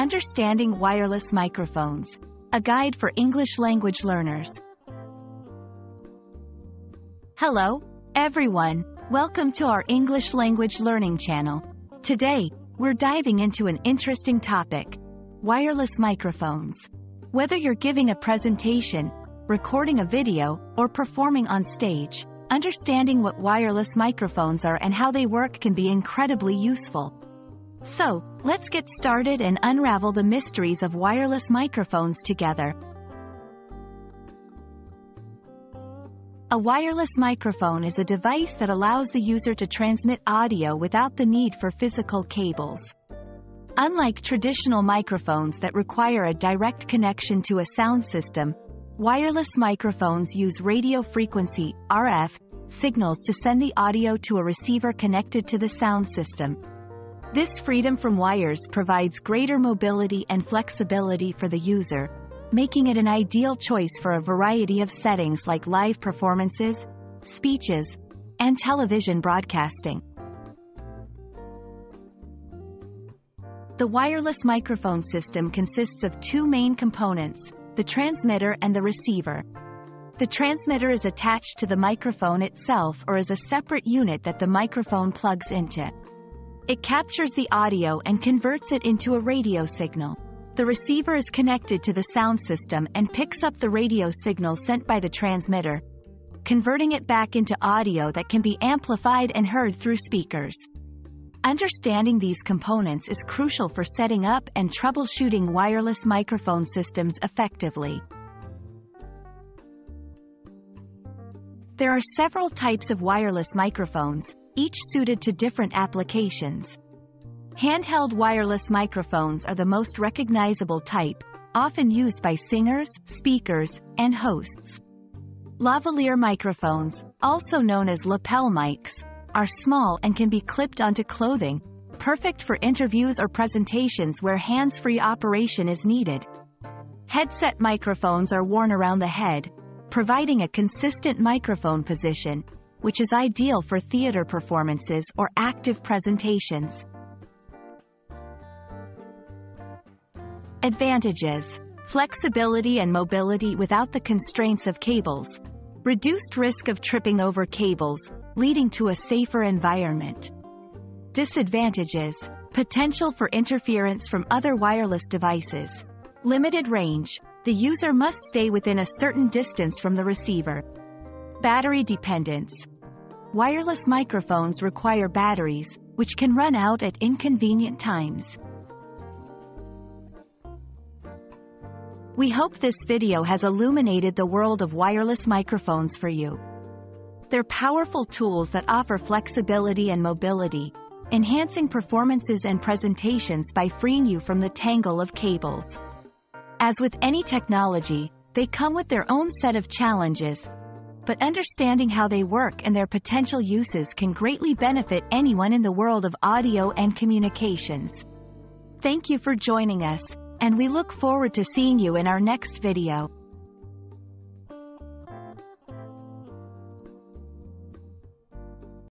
Understanding wireless microphones, a guide for English language learners. Hello, everyone. Welcome to our English language learning channel. Today, we're diving into an interesting topic: wireless microphones. Whether you're giving a presentation, recording a video, or performing on stage, understanding what wireless microphones are and how they work can be incredibly useful. So, let's get started and unravel the mysteries of wireless microphones together. A wireless microphone is a device that allows the user to transmit audio without the need for physical cables. Unlike traditional microphones that require a direct connection to a sound system, wireless microphones use radio frequency (RF) signals to send the audio to a receiver connected to the sound system. This freedom from wires provides greater mobility and flexibility for the user, making it an ideal choice for a variety of settings like live performances, speeches, and television broadcasting. The wireless microphone system consists of two main components: the transmitter and the receiver. The transmitter is attached to the microphone itself or is a separate unit that the microphone plugs into. It captures the audio and converts it into a radio signal. The receiver is connected to the sound system and picks up the radio signal sent by the transmitter, converting it back into audio that can be amplified and heard through speakers. Understanding these components is crucial for setting up and troubleshooting wireless microphone systems effectively. There are several types of wireless microphones, each suited to different applications. Handheld wireless microphones are the most recognizable type, often used by singers, speakers, and hosts. Lavalier microphones, also known as lapel mics, are small and can be clipped onto clothing, perfect for interviews or presentations where hands-free operation is needed. Headset microphones are worn around the head, providing a consistent microphone position, which is ideal for theater performances or active presentations. Advantages: flexibility and mobility without the constraints of cables, reduced risk of tripping over cables, leading to a safer environment. Disadvantages: potential for interference from other wireless devices, limited range, the user must stay within a certain distance from the receiver. Battery dependence: wireless microphones require batteries, which can run out at inconvenient times. We hope this video has illuminated the world of wireless microphones for you. They're powerful tools that offer flexibility and mobility, enhancing performances and presentations by freeing you from the tangle of cables. As with any technology, they come with their own set of challenges, but understanding how they work and their potential uses can greatly benefit anyone in the world of audio and communications. Thank you for joining us, and we look forward to seeing you in our next video.